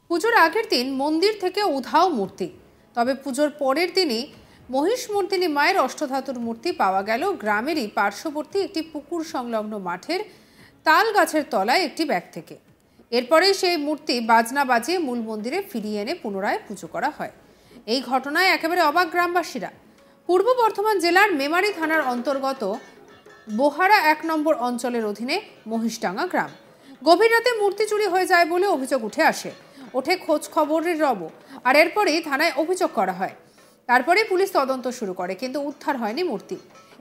পুজোর আগের দিন মন্দির থেকে উধাও মূর্তি, তবে পুজোর পরের দিনই মহিষমর্দিনী মায়ের অষ্টধাতুর মূর্তি পাওয়া গেল গ্রামেরই পার্শ্ববর্তী একটি পুকুর সংলগ্ন মাঠের তাল গাছের তলায় একটি ব্যাগ থেকে। এরপরেই সেই মূর্তি বাজনা বাজিয়ে মূল মন্দিরে ফিরিয়ে এনে পুনরায় পুজো করা হয়। এই ঘটনায় একেবারে অবাক গ্রামবাসীরা। পূর্ব বর্ধমান জেলার মেমারি থানার অন্তর্গত বোহারা ১ নম্বর অঞ্চলের অধীনে মহিষডাঙ্গা গ্রাম। গভীর রাতে মূর্তি চুরি হয়ে যায় বলে অভিযোগ ওঠে খোঁজ খবরের রব, আর এরপরেই থানায় অভিযোগ করা হয়। তারপরে পুলিশ তদন্ত শুরু করে, কিন্তু উদ্ধার হয়নি মূর্তি।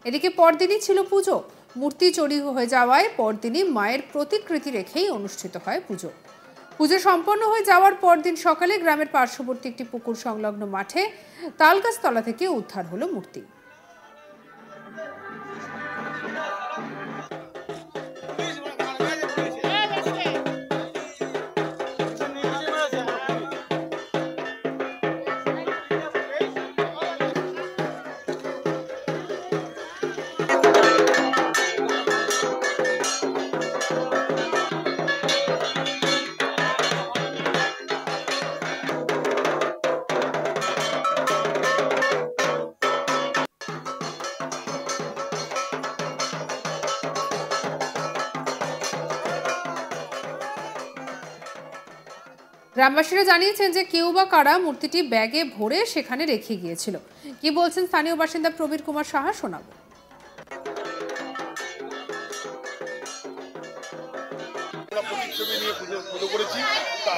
এদিকে পরদিনই ছিল পুজো। মূর্তি চুরি হয়ে যাওয়ায় পরদিনই মায়ের প্রতিকৃতি রেখেই অনুষ্ঠিত হয় পুজো। পুজো সম্পন্ন হয়ে যাওয়ার পরদিন সকালে গ্রামের পার্শ্ববর্তী একটি পুকুর সংলগ্ন মাঠে তালগাছতলা থেকে উদ্ধার হলো মূর্তি। গ্রামবাসীরা জানিয়েছেন যে কেউ বা কারা মূর্তিটি ব্যাগে ভরে সেখানে রেখে গিয়েছিল। কি বলছেন স্থানীয় বাসিন্দা প্রবীর কুমার সাহা, শোনাবো।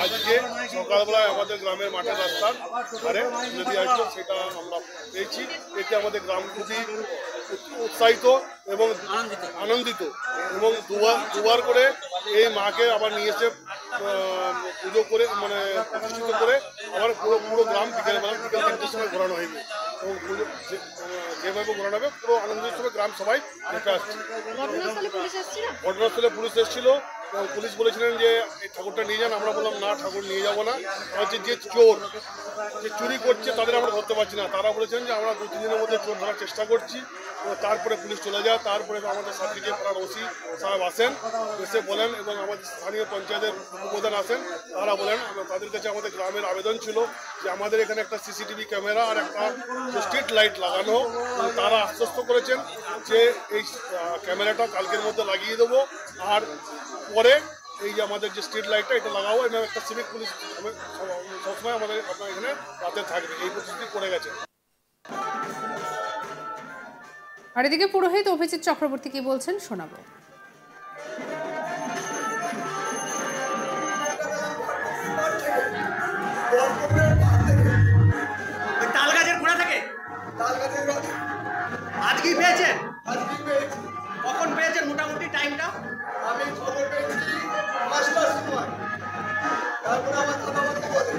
আজকে সকালবেলায় আমাদের গ্রামের মাঠের রাস্তার ধারে নদী আসলো, সেটা আমরা পেয়েছি। এতে আমাদের গ্রাম খুবই উৎসাহিত এবং আনন্দিত, এবং দুবার করে এই মাকে আবার নিয়ে এসে পুজো করে প্রতিষ্ঠিত করে আবার পুরো গ্রাম বিকেল 3টের সময় ঘোরানো হয়নি, এবং পুজো যেভাবে ঘোরানো হবে পুরো আনন্দের সঙ্গে গ্রাম সবাই দেখে আসছে। ঘটনাস্থলে পুলিশ এসেছিল, পুলিশ বলেছিলেন যে এই ঠাকুরটা নিয়ে যান। আমরা বললাম না, ঠাকুর নিয়ে যাবো না। হচ্ছে যে চোর, যে চুরি করছে তাদের আমরা ধরতে পারছি না। তারা বলেছেন যে আমরা 2-3 দিনের মধ্যে চোর ধরার চেষ্টা করছি। তারপরে পুলিশ চলে যায়। তারপরে আমাদের সার্টিফিকেট পাড়ার ওসি সাহেব আসেন, এসে বলেন, এবং আমাদের স্থানীয় পঞ্চায়েতের উপপ্রধান আসেন। তারা বলেন, তাদের কাছে আমাদের গ্রামের আবেদন ছিল যে আমাদের এখানে একটা সিসিটিভি ক্যামেরা আর একটা স্ট্রিট লাইট লাগানো। তারা আশ্বস্ত করেছেন যে এই ক্যামেরাটা কালকের মধ্যে লাগিয়ে দেবো, আর পরে এই যে আমাদের যে স্ট্রিট লাইটটা এটা লাগাবো, এবং একটা সিভিক পুলিশ সবসময় আমাদের আপনার এখানে রাতে থাকবে, এই প্রতিশ্রুতি করে গেছে। আর এদিকে পুরোহিত অভিজিৎ চক্রবর্তী কি বলছেন, শোনাবো। তালগাছের গোড়া থেকে আজকেই পেয়েছেন? কখন পেয়েছেন মোটামুটি টাইমটা? আমি খবর পেয়েছি 5টার সময়। তারপরে আমার দাদাবাড়ি বলে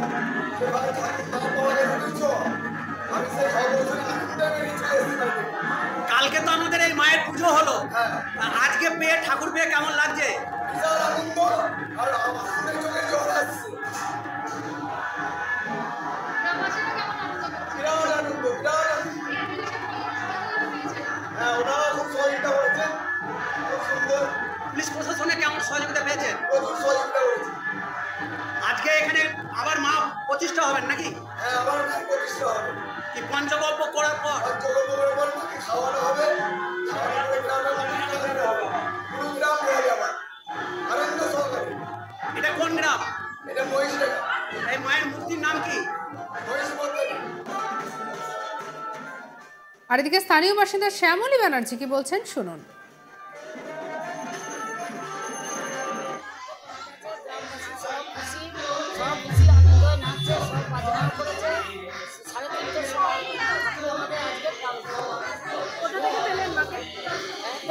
আমি সেই খবর কালকে তো আমাদের এই মায়ের পুজো হলো, আজকে পেয়ে ঠাকুর পেয়ে কেমন লাগছে? বিশাল আনন্দ, আর আমাদের চোখে জল আসছে। বিরাট আনন্দ, বিরাট আনন্দ। হ্যাঁ, ওনারা খুব সহযোগিতা করেছেন, খুব সুন্দর। পুলিশ প্রশাসনে কেমন সহযোগিতা পেয়েছেন? প্রচুর সহযোগিতা করেছে। আজকে এখানে আবার মা প্রতিষ্ঠা হবেন নাকি? হ্যাঁ, আবার প্রতিষ্ঠা হবে। কি পঞ্চকল্প করার পর? পঞ্চকল্প করার পর মাকে খাওয়ানো হবে, খাওয়ানোর পরে গ্রামে মাটি লাগানো হবে। পুরো গ্রাম ঘুরে যাবে আনন্দ সহকারে। এটা কোন গ্রাম? এটা মহিষডাঙ্গা। এই মায়ের মূর্তির নাম কি? মহিষমর্দিনী। আর এদিকে স্থানীয় বাসিন্দা শ্যামলী ব্যানার্জি কি বলছেন, শুনুন।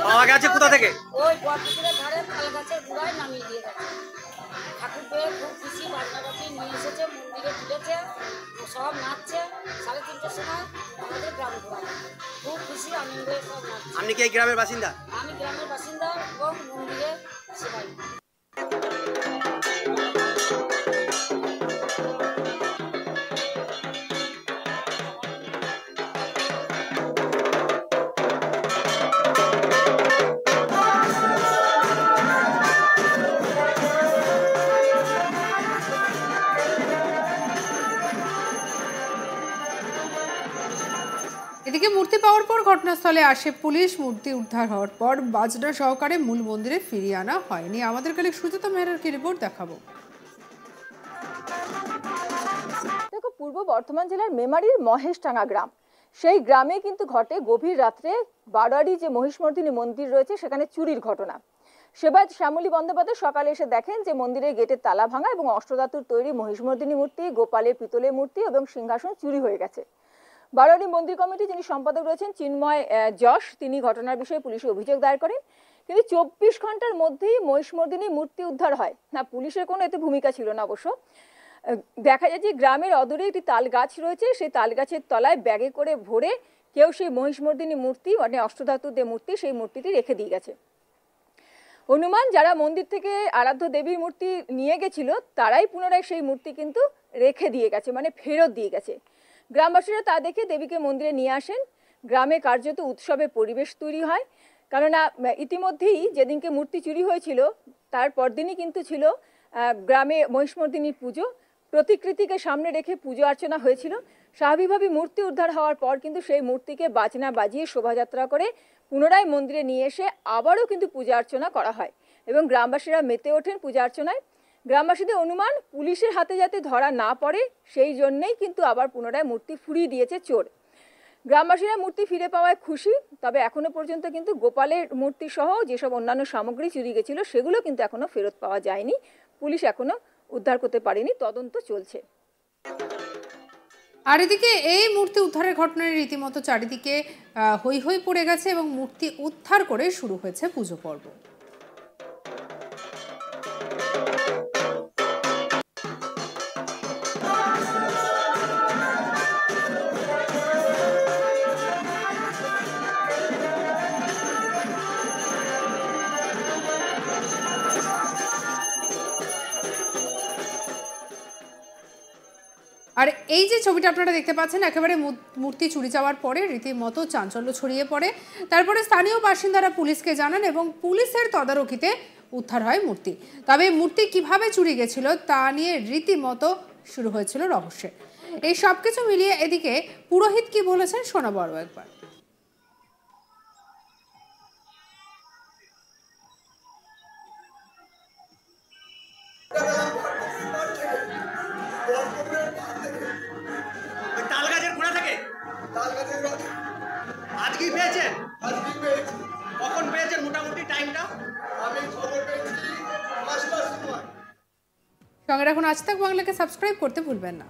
পাওয়া গেছে কোথা থেকে? ওই বটপুকুরের ধারে তাল গাছের গোড়ায় নামিয়ে দিয়ে গেছে। ঠাকুর পেয়ে খুব খুশি, বাজনাবাজি নিয়ে এসেছে, মন্দিরে তুলেছে, সব নাচছে। 3:30টার সময় আমাদের গ্রাম ঘোরা, খুব খুশি আনন্দে সব নাচছে। আপনি কি এই গ্রামের বাসিন্দা? আমি গ্রামের বাসিন্দা এবং মন্দিরে সেবাই। এদিকে মূর্তি পাওয়ার পর ঘটনাস্থলে আসে পুলিশ। মূর্তি উদ্ধার হওয়ার পর বাজনা সহকারে মূল মন্দিরে ফিরিয়ে আনা হয়নি। আমাদের কালে সুজাতা মেহরার কি রিপোর্ট দেখাবো। দেখো, পূর্ব বর্ধমান জেলার মেমারির মহেশটাঙ্গা গ্রাম, সেই গ্রামে কিন্তু ঘটে গভীর রাত্রে বারোয়ারি যে মহিষমর্দিনী মন্দির রয়েছে সেখানে চুরির ঘটনা। সেবায়ত শ্যামলী বন্দ্যোপাধ্যায় সকালে এসে দেখেন যে মন্দিরের গেটের তালা ভাঙা এবং অষ্টধাতুর তৈরি মহিষমর্দিনী মূর্তি, গোপালের পিতলের মূর্তি এবং সিংহাসন চুরি হয়ে গেছে। বারোয়ারি মন্দির কমিটি যিনি সম্পাদক রয়েছেন চিন্ময় যশ, তিনি ঘটনার বিষয়ে পুলিশে অভিযোগ দায়ের করেন। কিন্তু 24 ঘন্টার মধ্যেই মহিষমর্দিনী মূর্তি উদ্ধার হয় না। পুলিশের কোনো এতে ভূমিকা ছিল না অবশ্য। দেখা যায় যে গ্রামের অদূরে একটি তাল গাছ রয়েছে, সেই তাল গাছের তলায় ব্যাগে করে ভরে কেউ সেই মহিষমর্দিনী মূর্তি মানে অষ্টধাতুর যে মূর্তি সেই মূর্তিটি রেখে দিয়ে গেছে। হনুমান যারা মন্দির থেকে আরাধ্য দেবীর মূর্তি নিয়ে গেছিল তারাই পুনরায় সেই মূর্তি কিন্তু রেখে দিয়ে গেছে, মানে ফেরত দিয়ে গেছে। গ্রামবাসীরা তা দেখে দেবীকে মন্দিরে নিয়ে আসেন। গ্রামে কার্যত উৎসবের পরিবেশ তৈরি হয়, কেননা ইতিমধ্যেই যেদিনকে মূর্তি চুরি হয়েছিল তার পরদিনই কিন্তু ছিল গ্রামে মহিষমর্দিনীর পুজো। প্রতিকৃতিকে সামনে রেখে পুজো অর্চনা হয়েছিল। স্বাভাবিকভাবে মূর্তি উদ্ধার হওয়ার পর কিন্তু সেই মূর্তিকে বাজনা বাজিয়ে শোভাযাত্রা করে পুনরায় মন্দিরে নিয়ে এসে আবারও কিন্তু পূজা অর্চনা করা হয় এবং গ্রামবাসীরা মেতে ওঠেন পূজা অর্চনায়। গ্রামবাসীদের অনুমান পুলিশের হাতে যাতে ধরা না পড়ে সেই জন্যেই কিন্তু আবার পুনরায় মূর্তি ফুরিয়ে দিয়েছে চোর। গ্রামবাসীরা মূর্তি ফিরে পাওয়ায় খুশি, তবে এখনো পর্যন্ত কিন্তু গোপালের মূর্তি সহ যেসব অন্যান্য সামগ্রী চুরি গেছিল সেগুলো কিন্তু এখনো ফেরত পাওয়া যায়নি। পুলিশ এখনো উদ্ধার করতে পারেনি, তদন্ত চলছে। আর এদিকে এই মূর্তি উদ্ধারের ঘটনায় রীতিমতো চারিদিকে হৈ হৈ পড়ে গেছে এবং মূর্তি উদ্ধার করে শুরু হয়েছে পুজো পর্ব। আর এই যে ছবিটা আপনারা দেখতে পাচ্ছেন, একেবারে মূর্তি চুরি যাওয়ার পরে রীতিমতো চাঞ্চল্য ছড়িয়ে পড়ে। তারপরে স্থানীয় বাসিন্দারা পুলিশকে জানান এবং পুলিশের তদারকিতে উদ্ধার হয় মূর্তি। তবে মূর্তি কিভাবে চুরি গেছিল তা নিয়ে রীতিমতো শুরু হয়েছিল রহস্য। এই সব কিছু মিলিয়ে এদিকে পুরোহিত কি বলেছেন শোনাবো আরও একবার। আজকেই পেয়েছেন? আজকেই পেয়েছি। কখন পেয়েছেন মোটামুটি টাইমটা? আমি খবর পেয়েছি 5টার সময়। সঙ্গে রাখুন আজ তাক বাংলাকে, সাবস্ক্রাইব করতে ভুলবেন না।